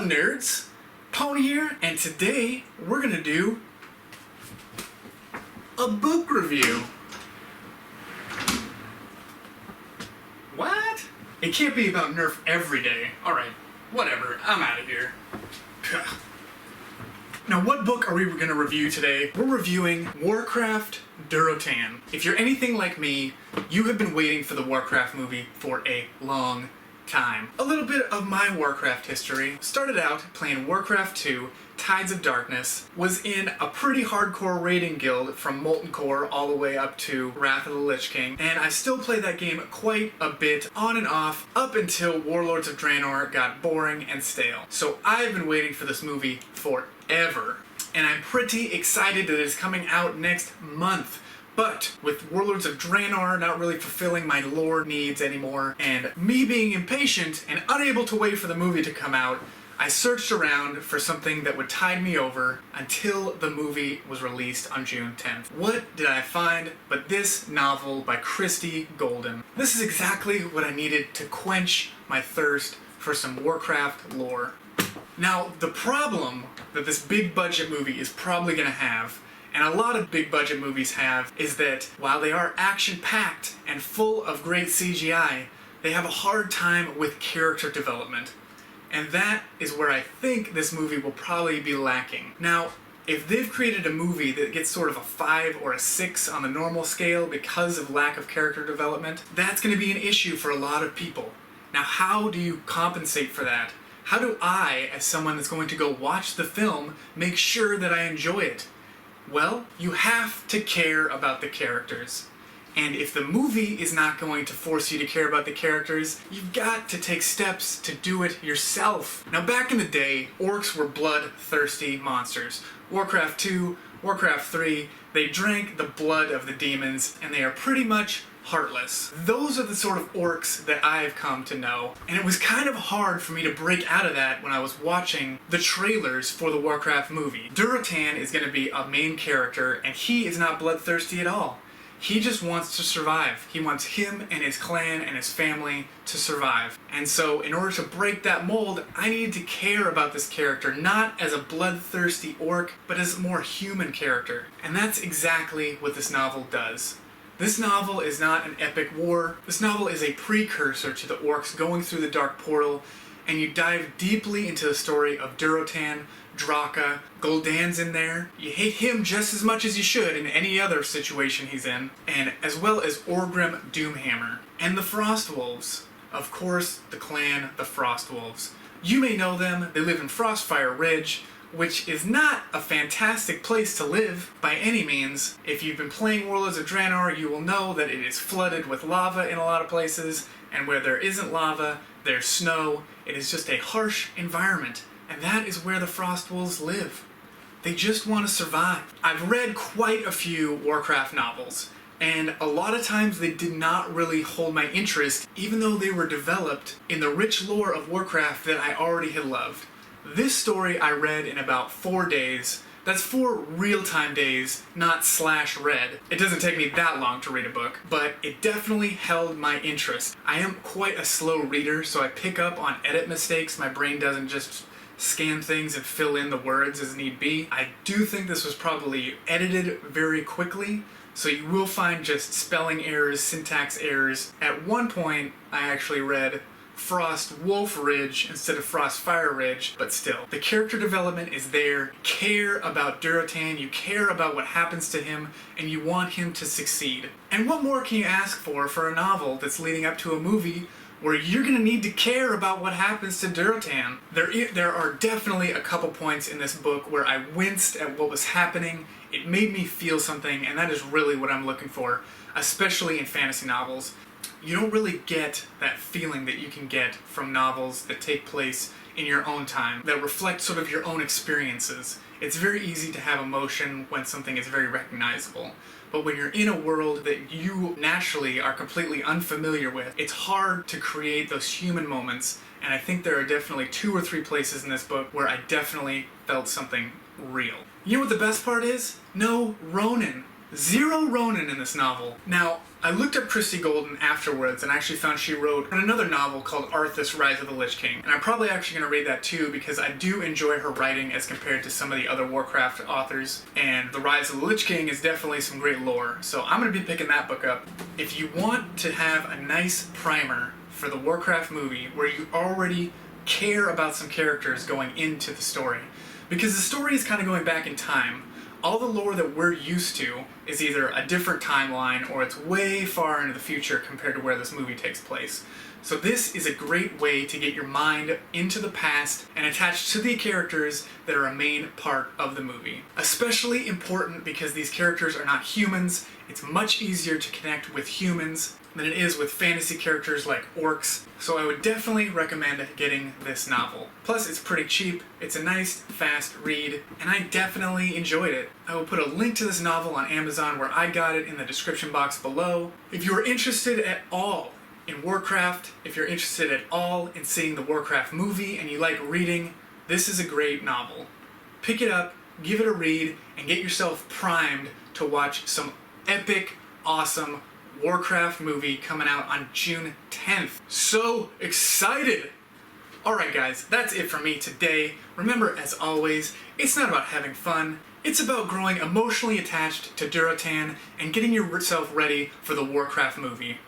up, nerds? Pony here, and today we're gonna do a book review. What? It can't be about Nerf every day. Alright, whatever, I'm out of here. Now, what book are we gonna review today? We're reviewing Warcraft Durotan. If you're anything like me, you have been waiting for the Warcraft movie for a long time. A little bit of my Warcraft history. Started out playing Warcraft 2, Tides of Darkness, was in a pretty hardcore raiding guild from Molten Core all the way up to Wrath of the Lich King, and I still play that game quite a bit on and off up until Warlords of Draenor got boring and stale. So I've been waiting for this movie forever, and I'm pretty excited that it's coming out next month. But with Warlords of Draenor not really fulfilling my lore needs anymore, and me being impatient and unable to wait for the movie to come out, I searched around for something that would tide me over until the movie was released on June 10th. What did I find but this novel by Gul'dan? This is exactly what I needed to quench my thirst for some Warcraft lore. Now, the problem that this big budget movie is probably going to have, and a lot of big budget movies have, is that while they are action-packed and full of great CGI, they have a hard time with character development. And that is where I think this movie will probably be lacking. Now, if they've created a movie that gets sort of a 5 or a 6 on the normal scale because of lack of character development, that's going to be an issue for a lot of people. Now, how do you compensate for that? How do I, as someone that's going to go watch the film, make sure that I enjoy it? Well, you have to care about the characters. And if the movie is not going to force you to care about the characters, you've got to take steps to do it yourself. Now, back in the day, orcs were bloodthirsty monsters. Warcraft 2, Warcraft 3, they drank the blood of the demons, and they are pretty much heartless. Those are the sort of orcs that I've come to know, and it was kind of hard for me to break out of that when I was watching the trailers for the Warcraft movie. Durotan is going to be a main character, and he is not bloodthirsty at all. He just wants to survive. He wants him and his clan and his family to survive. And so in order to break that mold, I needed to care about this character, not as a bloodthirsty orc, but as a more human character. And that's exactly what this novel does. This novel is not an epic war. This novel is a precursor to the orcs going through the Dark Portal, and you dive deeply into the story of Durotan, Draka, Gul'dan's in there. You hate him just as much as you should in any other situation he's in, and as well as Orgrim Doomhammer, and the Frostwolves. Of course, the clan, the Frostwolves. You may know them, they live in Frostfire Ridge, which is not a fantastic place to live by any means. If you've been playing Warlords of Draenor, you will know that it is flooded with lava in a lot of places, and where there isn't lava, there's snow. It is just a harsh environment, and that is where the Frostwolves live. They just want to survive. I've read quite a few Warcraft novels, and a lot of times they did not really hold my interest, even though they were developed in the rich lore of Warcraft that I already had loved. This story I read in about 4 days. That's 4 real-time days, not /read. It doesn't take me that long to read a book, but it definitely held my interest. I am quite a slow reader, so I pick up on edit mistakes. My brain doesn't just scan things and fill in the words as need be. I do think this was probably edited very quickly, so you will find just spelling errors, syntax errors. At one point, I actually read Frost Wolf Ridge instead of Frostfire Ridge, but still. The character development is there. You care about Durotan, you care about what happens to him, and you want him to succeed. And what more can you ask for a novel that's leading up to a movie where you're going to need to care about what happens to Durotan? There are definitely a couple points in this book where I winced at what was happening. It made me feel something, and that is really what I'm looking for, especially in fantasy novels. You don't really get that feeling that you can get from novels that take place in your own time, that reflect sort of your own experiences. It's very easy to have emotion when something is very recognizable, but when you're in a world that you naturally are completely unfamiliar with, it's hard to create those human moments, and I think there are definitely 2 or 3 places in this book where I definitely felt something real. You know what the best part is? No Ronin. Zero Ronin in this novel. Now, I looked up Christy Gul'dan afterwards and actually found she wrote another novel called Arthas: Rise of the Lich King. And I'm probably actually going to read that too because I do enjoy her writing as compared to some of the other Warcraft authors. And The Rise of the Lich King is definitely some great lore. So I'm going to be picking that book up. If you want to have a nice primer for the Warcraft movie where you already care about some characters going into the story, because the story is kind of going back in time. All the lore that we're used to is either a different timeline or it's way far into the future compared to where this movie takes place. So this is a great way to get your mind into the past and attached to the characters that are a main part of the movie. Especially important because these characters are not humans. It's much easier to connect with humans than it is with fantasy characters like orcs, so I would definitely recommend getting this novel. Plus, it's pretty cheap, it's a nice, fast read, and I definitely enjoyed it. I will put a link to this novel on Amazon where I got it in the description box below. If you are interested at all in Warcraft, if you're interested at all in seeing the Warcraft movie and you like reading, this is a great novel. Pick it up, give it a read, and get yourself primed to watch some epic, awesome Warcraft movie coming out on June 10th. So excited! Alright guys, that's it for me today. Remember, as always, it's not about having fun, it's about growing emotionally attached to Durotan and getting yourself ready for the Warcraft movie.